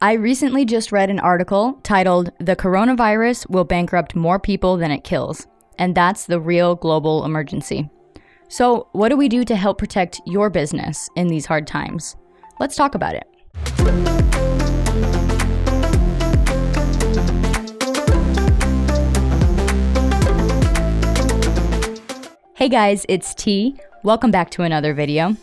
I recently just read an article titled "The Coronavirus Will Bankrupt More People Than It Kills," and that's the real global emergency. So, what do we do to help protect your business in these hard times? Let's talk about it. Hey guys, it's T. Welcome back to another video.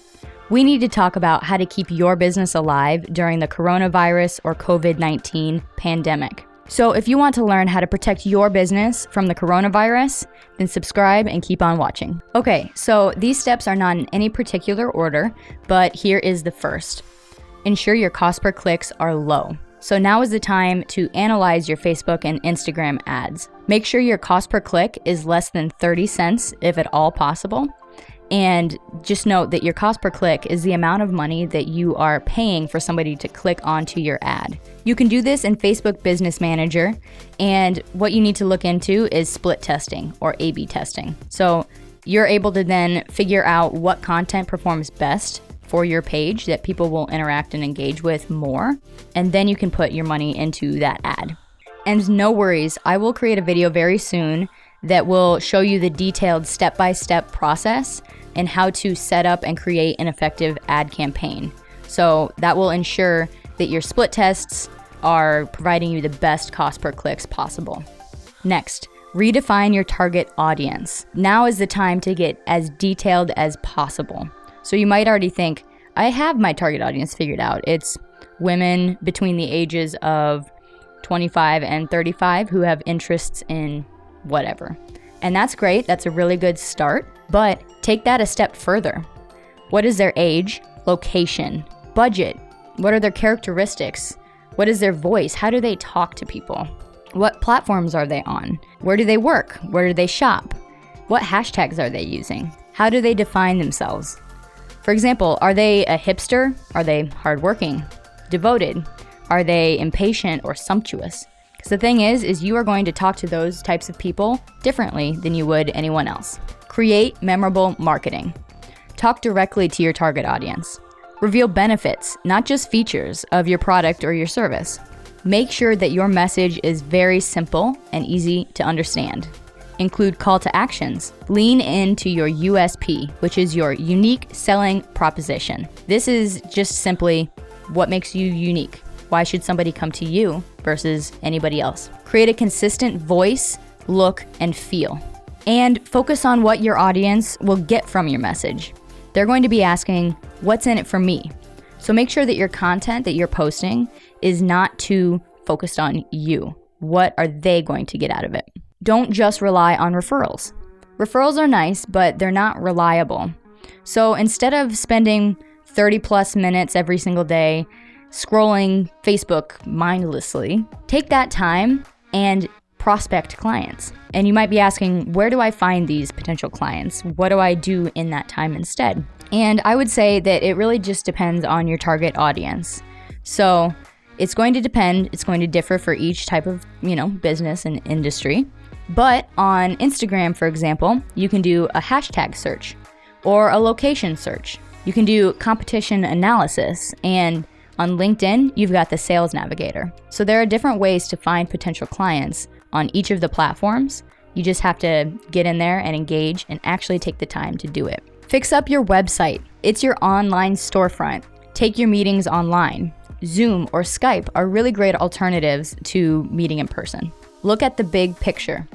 We need to talk about how to keep your business alive during the coronavirus or COVID-19 pandemic. So if you want to learn how to protect your business from the coronavirus, then subscribe and keep on watching. Okay, so these steps are not in any particular order, but here is the first. Ensure your cost per clicks are low. So now is the time to analyze your Facebook and Instagram ads. Make sure your cost per click is less than 30 cents, if at all possible. And just note that your cost per click is the amount of money that you are paying for somebody to click onto your ad. You can do this in Facebook Business Manager, and what you need to look into is split testing or A/B testing. So you're able to then figure out what content performs best for your page that people will interact and engage with more, and then you can put your money into that ad. And no worries, I will create a video very soon that will show you the detailed step-by-step process and how to set up and create an effective ad campaign. So that will ensure that your split tests are providing you the best cost per clicks possible. Next, redefine your target audience. Now is the time to get as detailed as possible. So you might already think, I have my target audience figured out. It's women between the ages of 25 and 35 who have interests in whatever. And that's great. That's a really good start. But take that a step further. What is their age, location, budget? What are their characteristics? What is their voice? How do they talk to people? What platforms are they on? Where do they work? Where do they shop? What hashtags are they using? How do they define themselves? For example, are they a hipster? Are they hardworking? Devoted? Are they impatient or sumptuous? Because the thing is you are going to talk to those types of people differently than you would anyone else. Create memorable marketing. Talk directly to your target audience. Reveal benefits, not just features, of your product or your service. Make sure that your message is very simple and easy to understand. Include call to actions. Lean into your USP, which is your unique selling proposition. This is just simply what makes you unique. Why should somebody come to you versus anybody else? Create a consistent voice, look, and feel. And focus on what your audience will get from your message. They're going to be asking, what's in it for me? So make sure that your content that you're posting is not too focused on you. What are they going to get out of it? Don't just rely on referrals. Referrals are nice, but they're not reliable. So instead of spending 30 plus minutes every single day scrolling Facebook mindlessly, take that time and prospect clients. And you might be asking, where do I find these potential clients? What do I do in that time instead? And I would say that it really just depends on your target audience. So it's going to depend, it's going to differ for each type of, business and industry. But on Instagram, for example, you can do a hashtag search or a location search. You can do competition analysis, and on LinkedIn, you've got the Sales Navigator. So there are different ways to find potential clients on each of the platforms. You just have to get in there and engage and actually take the time to do it. Fix up your website. It's your online storefront. Take your meetings online. Zoom or Skype are really great alternatives to meeting in person. Look at the big picture.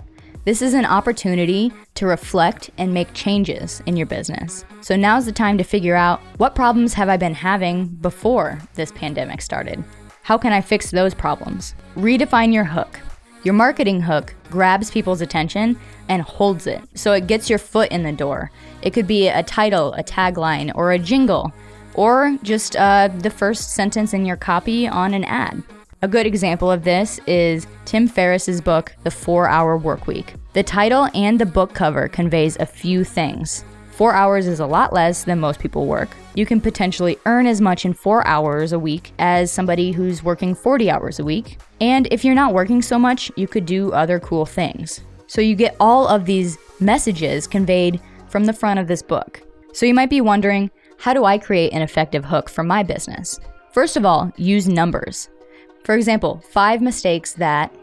This is an opportunity to reflect and make changes in your business. So now's the time to figure out, what problems have I been having before this pandemic started? How can I fix those problems? Redefine your hook. Your marketing hook grabs people's attention and holds it, so it gets your foot in the door. It could be a title, a tagline, or a jingle, or just the first sentence in your copy on an ad. A good example of this is Tim Ferriss's book, The 4-Hour Workweek. The title and the book cover conveys a few things. 4 hours is a lot less than most people work. You can potentially earn as much in 4 hours a week as somebody who's working 40 hours a week. And if you're not working so much, you could do other cool things. So you get all of these messages conveyed from the front of this book. So you might be wondering, how do I create an effective hook for my business? First of all, use numbers. For example, 5 mistakes that,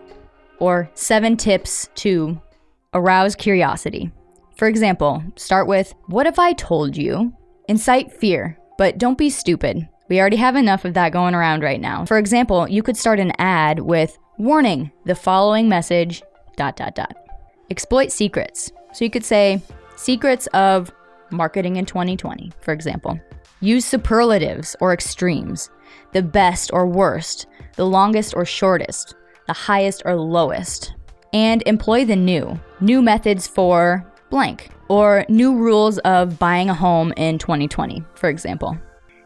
or 7 tips to arouse curiosity. For example, start with, what if I told you? Incite fear, but don't be stupid. We already have enough of that going around right now. For example, you could start an ad with, warning, the following message, ... Exploit secrets. So you could say, secrets of marketing in 2020, for example. Use superlatives or extremes, the best or worst, the longest or shortest, the highest or lowest. And employ the new methods for blank, or new rules of buying a home in 2020, for example.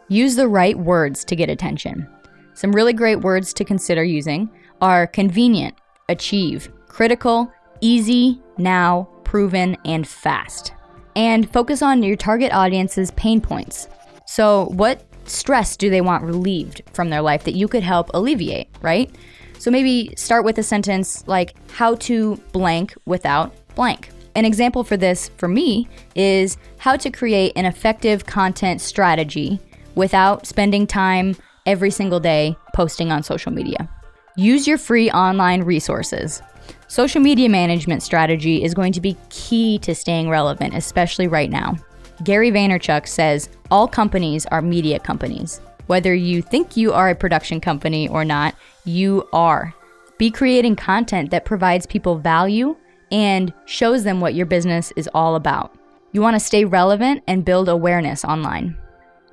Use the right words to get attention. Some really great words to consider using are convenient, achieve, critical, easy, now, proven, and fast. And focus on your target audience's pain points. So what stress do they want relieved from their life that you could help alleviate, right? So maybe start with a sentence like, how to blank without blank. An example for this, for me, is how to create an effective content strategy without spending time every single day posting on social media. Use your free online resources. Social media management strategy is going to be key to staying relevant, especially right now. Gary Vaynerchuk says, all companies are media companies. Whether you think you are a production company or not, you are. Be creating content that provides people value and shows them what your business is all about. You want to stay relevant and build awareness online.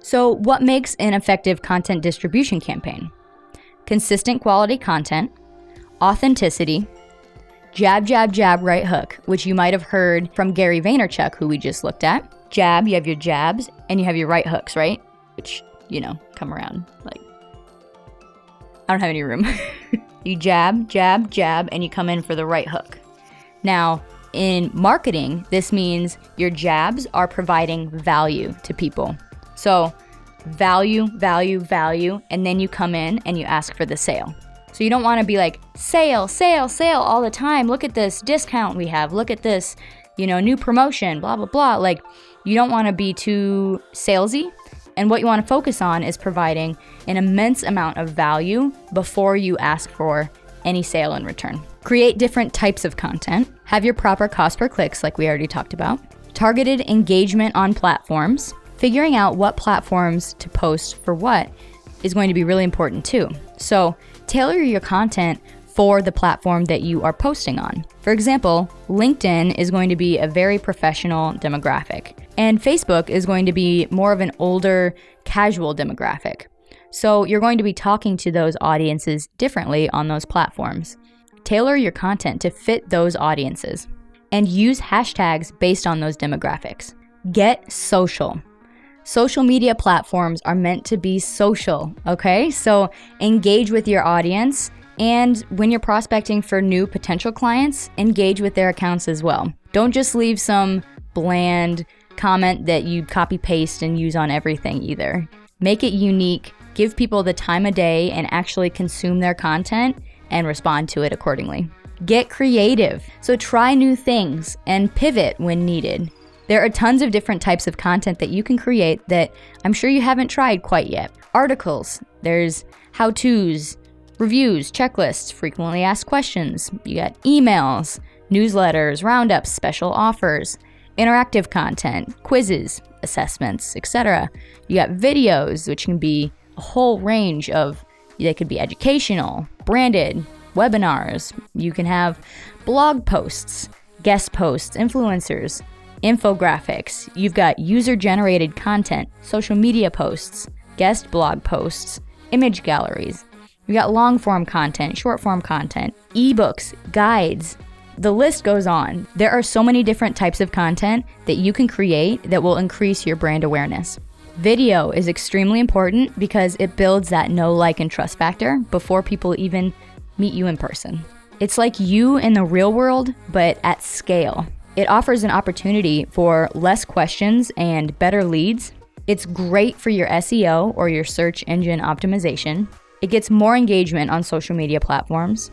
So what makes an effective content distribution campaign? Consistent quality content, authenticity, jab, jab, jab, right hook, which you might have heard from Gary Vaynerchuk, who we just looked at. Jab, you have your jabs, and you have your right hooks, right? Which, come around like, I don't have any room. You jab, jab, jab, and you come in for the right hook. Now, in marketing, this means your jabs are providing value to people. So value, value, value, and then you come in and you ask for the sale. So you don't want to be like, sale, sale, sale all the time. Look at this discount we have. Look at this, new promotion, blah, blah, blah. Like, you don't want to be too salesy. And what you want to focus on is providing an immense amount of value before you ask for any sale in return. Create different types of content. Have your proper cost per clicks, like we already talked about. Targeted engagement on platforms. Figuring out what platforms to post for what is going to be really important too. So tailor your content for the platform that you are posting on. For example, LinkedIn is going to be a very professional demographic, and Facebook is going to be more of an older, casual demographic. So you're going to be talking to those audiences differently on those platforms. Tailor your content to fit those audiences and use hashtags based on those demographics. Get social. Social media platforms are meant to be social, okay? So engage with your audience, and when you're prospecting for new potential clients, engage with their accounts as well. Don't just leave some bland comment that you copy paste and use on everything either. Make it unique, give people the time of day and actually consume their content and respond to it accordingly. Get creative. So try new things and pivot when needed. There are tons of different types of content that you can create that I'm sure you haven't tried quite yet. Articles, there's how-tos, reviews, checklists, frequently asked questions. You got emails, newsletters, roundups, special offers, interactive content, quizzes, assessments, etc. You got videos, which can be a whole range of, they could be educational, branded, webinars. You can have blog posts, guest posts, influencers, infographics. You've got user-generated content, social media posts, guest blog posts, image galleries. You've got long-form content, short-form content, ebooks, guides. The list goes on. There are so many different types of content that you can create that will increase your brand awareness. Video is extremely important because it builds that know, like, and trust factor before people even meet you in person. It's like you in the real world, but at scale. It offers an opportunity for less questions and better leads. It's great for your SEO or your search engine optimization. It gets more engagement on social media platforms.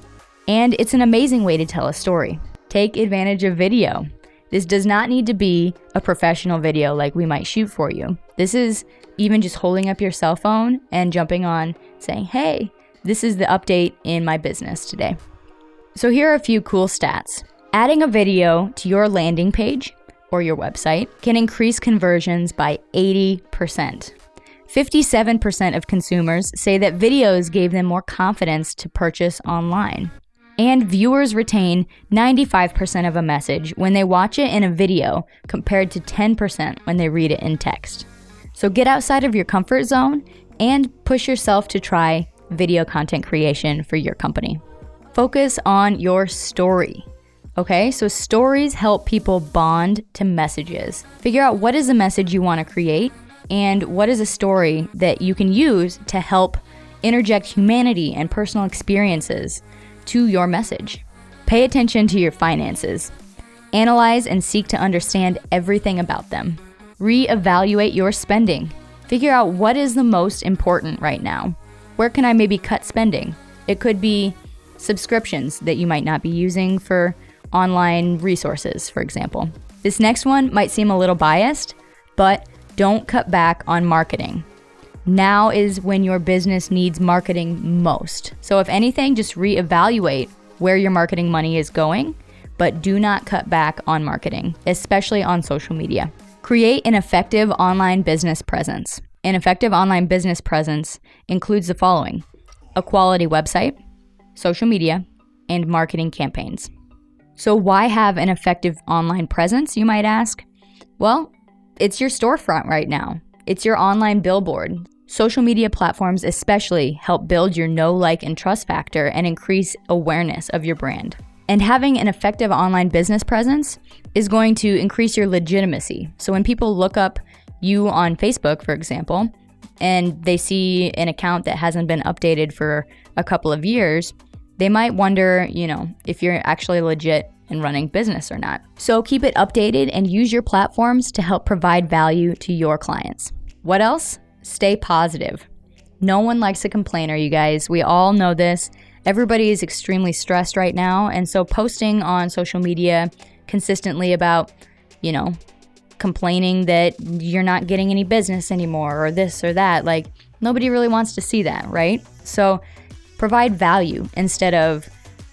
And it's an amazing way to tell a story. Take advantage of video. This does not need to be a professional video like we might shoot for you. This is even just holding up your cell phone and jumping on saying, hey, This is the update in my business today. So here are a few cool stats. Adding a video to your landing page or your website can increase conversions by 80%. 57% of consumers say that videos gave them more confidence to purchase online. And viewers retain 95% of a message when they watch it in a video compared to 10% when they read it in text. So get outside of your comfort zone and push yourself to try video content creation for your company. Focus on your story. Okay, so stories help people bond to messages. Figure out what is the message you want to create and what is a story that you can use to help interject humanity and personal experiences to your message. Pay attention to your finances. Analyze and seek to understand everything about them. Reevaluate your spending. Figure out what is the most important right now. Where can I maybe cut spending? It could be subscriptions that you might not be using for online resources, for example. This next one might seem a little biased, but don't cut back on marketing. Now is when your business needs marketing most. So if anything, just reevaluate where your marketing money is going, but do not cut back on marketing, especially on social media. Create an effective online business presence. An effective online business presence includes the following: a quality website, social media, and marketing campaigns. So why have an effective online presence, you might ask? Well, it's your storefront right now. It's your online billboard. Social media platforms especially help build your know, like, and trust factor and increase awareness of your brand. And having an effective online business presence is going to increase your legitimacy. So when people look up you on Facebook, for example, and they see an account that hasn't been updated for a couple of years, they might wonder, if you're actually legit and running business or not. So keep it updated and use your platforms to help provide value to your clients. What else? Stay positive. No one likes a complainer, you guys. We all know this. Everybody is extremely stressed right now. And so posting on social media consistently about, complaining that you're not getting any business anymore or this or that, nobody really wants to see that, right? So provide value instead of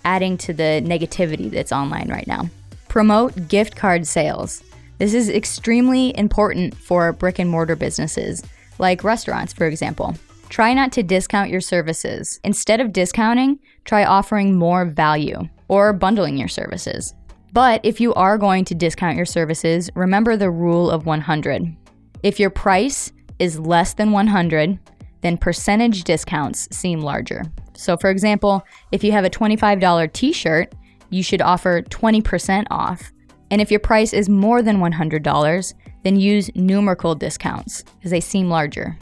adding to the negativity that's online right now. Promote gift card sales. This is extremely important for brick and mortar businesses, like restaurants, for example. Try not to discount your services. Instead of discounting, try offering more value or bundling your services. But if you are going to discount your services, remember the rule of 100. If your price is less than 100, then percentage discounts seem larger. So for example, if you have a $25 t-shirt, you should offer 20% off. And if your price is more than $100, then use numerical discounts because they seem larger.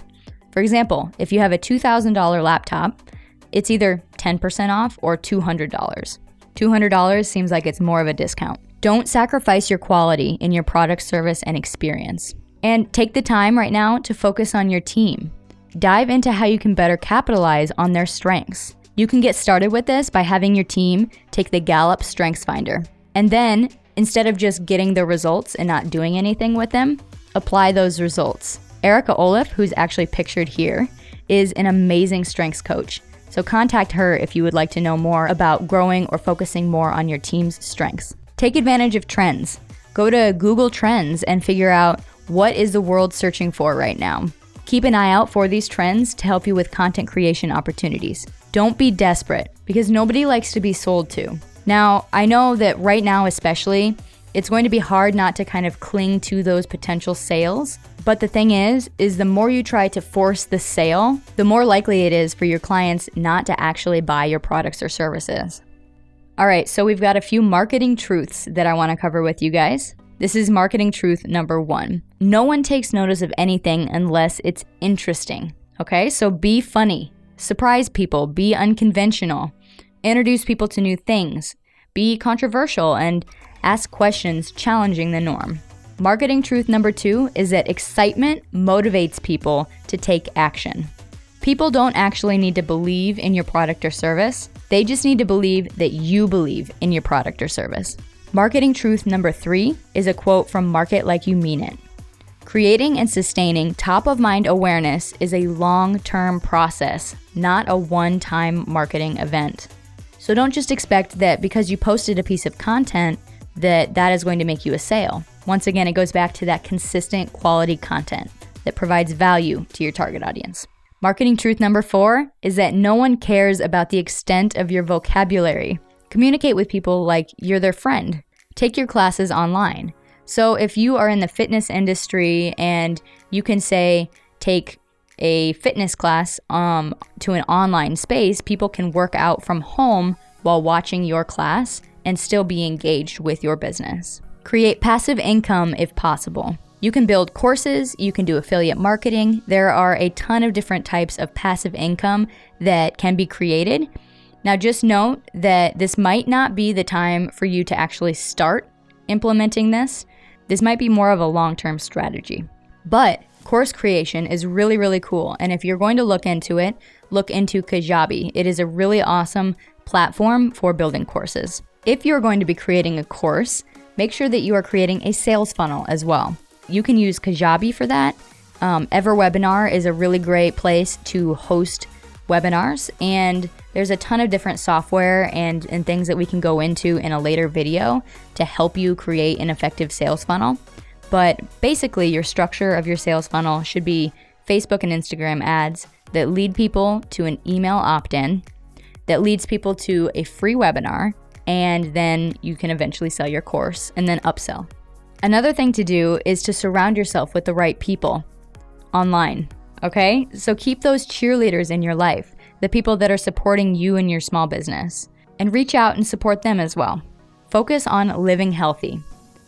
For example, if you have a $2,000 laptop, it's either 10% off or $200. $200 seems like it's more of a discount. Don't sacrifice your quality in your product, service, and experience. And take the time right now to focus on your team. Dive into how you can better capitalize on their strengths. You can get started with this by having your team take the Gallup Strengths Finder. And then, instead of just getting the results and not doing anything with them, apply those results. Erica Olaf, who's actually pictured here, is an amazing strengths coach. So contact her if you would like to know more about growing or focusing more on your team's strengths. Take advantage of trends. Go to Google Trends and figure out what is the world searching for right now. Keep an eye out for these trends to help you with content creation opportunities. Don't be desperate, because nobody likes to be sold to. Now, I know that right now especially, it's going to be hard not to kind of cling to those potential sales. But the thing is the more you try to force the sale, the more likely it is for your clients not to actually buy your products or services. All right, so we've got a few marketing truths that I want to cover with you guys. This is marketing truth number 1. No one takes notice of anything unless it's interesting. Okay, so be funny, surprise people, be unconventional, introduce people to new things, be controversial, and ask questions challenging the norm. Marketing truth number 2 is that excitement motivates people to take action. People don't actually need to believe in your product or service. They just need to believe that you believe in your product or service. Marketing truth number 3 is a quote from Market Like You Mean It. Creating and sustaining top-of-mind awareness is a long-term process, not a one-time marketing event. So don't just expect that because you posted a piece of content that is going to make you a sale. Once again, it goes back to that consistent quality content that provides value to your target audience. Marketing truth number 4 is that no one cares about the extent of your vocabulary. Communicate with people like you're their friend. Take your classes online. So if you are in the fitness industry and you can say, take a fitness class to an online space, people can work out from home while watching your class and still be engaged with your business. Create passive income if possible. You can build courses, you can do affiliate marketing. There are a ton of different types of passive income that can be created. Now just note that this might not be the time for you to actually start implementing this. This might be more of a long-term strategy. But course creation is really, really cool. And if you're going to look into it, look into Kajabi. It is a really awesome platform for building courses. If you're going to be creating a course, make sure that you are creating a sales funnel as well. You can use Kajabi for that. EverWebinar is a really great place to host webinars, and there's a ton of different software and things that we can go into in a later video to help you create an effective sales funnel. But basically, your structure of your sales funnel should be Facebook and Instagram ads that lead people to an email opt-in, that leads people to a free webinar, and then you can eventually sell your course and then upsell. Another thing to do is to surround yourself with the right people online, okay? So keep those cheerleaders in your life, the people that are supporting you and your small business, and reach out and support them as well. Focus on living healthy.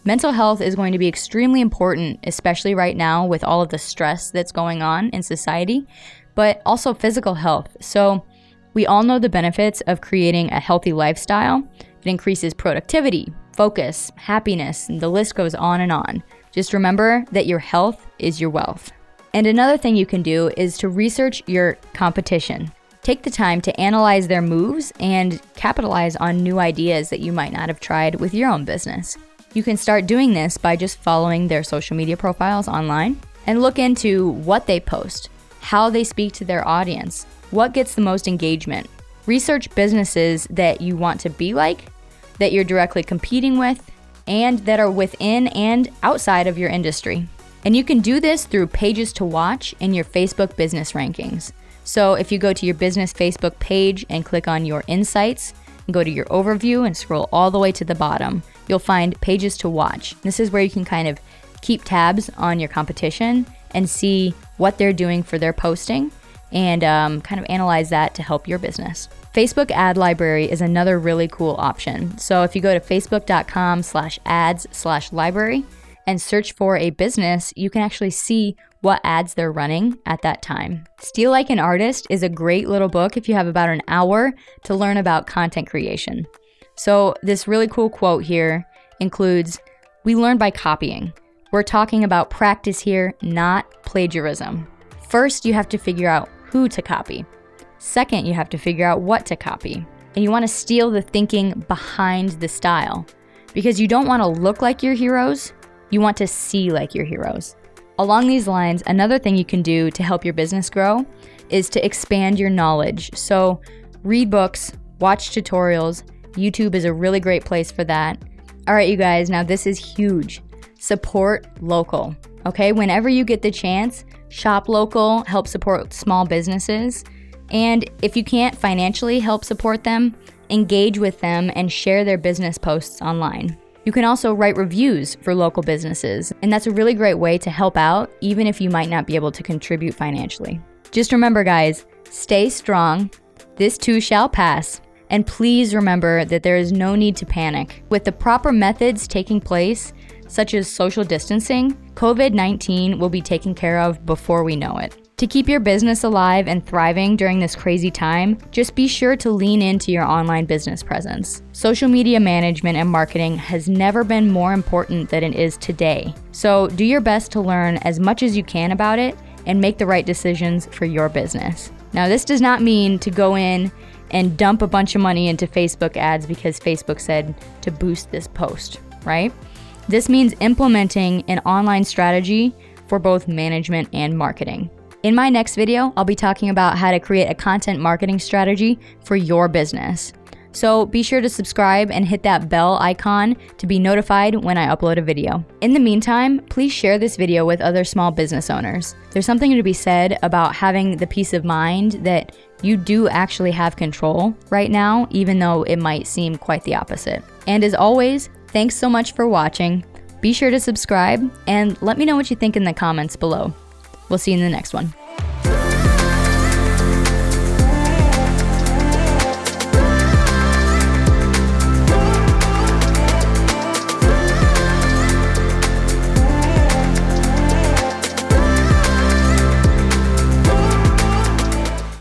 Mental health is going to be extremely important, especially right now with all of the stress that's going on in society, but also physical health. So we all know the benefits of creating a healthy lifestyle. It increases productivity, focus, happiness, and the list goes on and on. Just remember that your health is your wealth. And another thing you can do is to research your competition. Take the time to analyze their moves and capitalize on new ideas that you might not have tried with your own business. You can start doing this by just following their social media profiles online and look into what they post, how they speak to their audience, what gets the most engagement. Research businesses that you want to be like, that you're directly competing with, and that are within and outside of your industry. And you can do this through pages to watch in your Facebook business rankings. So if you go to your business Facebook page and click on your insights, and go to your overview and scroll all the way to the bottom, you'll find pages to watch. This is where you can kind of keep tabs on your competition and see what they're doing for their posting and kind of analyze that to help your business. Facebook ad library is another really cool option. So if you go to facebook.com/ads/library and search for a business, you can actually see what ads they're running at that time. Steal Like an Artist is a great little book if you have about an hour to learn about content creation. So this really cool quote here includes, "We learn by copying. We're talking about practice here, not plagiarism. First, you have to figure out who to copy. Second, you have to figure out what to copy. And you want to steal the thinking behind the style. Because you don't want to look like your heroes, you want to see like your heroes." Along these lines, another thing you can do to help your business grow is to expand your knowledge. So read books, watch tutorials. YouTube is a really great place for that. All right, you guys, now this is huge. Support local, okay? Whenever you get the chance, shop local, help support small businesses. And if you can't financially help support them, engage with them and share their business posts online. You can also write reviews for local businesses, and that's a really great way to help out, even if you might not be able to contribute financially. Just remember, guys, stay strong. This too shall pass. And please remember that there is no need to panic. With the proper methods taking place, such as social distancing, COVID-19 will be taken care of before we know it. To keep your business alive and thriving during this crazy time, just be sure to lean into your online business presence. Social media management and marketing has never been more important than it is today. So do your best to learn as much as you can about it and make the right decisions for your business. Now, this does not mean to go in and dump a bunch of money into Facebook ads because Facebook said to boost this post, right? This means implementing an online strategy for both management and marketing. In my next video, I'll be talking about how to create a content marketing strategy for your business. So be sure to subscribe and hit that bell icon to be notified when I upload a video. In the meantime, please share this video with other small business owners. There's something to be said about having the peace of mind that you do actually have control right now, even though it might seem quite the opposite. And as always, thanks so much for watching. Be sure to subscribe and let me know what you think in the comments below. We'll see you in the next one.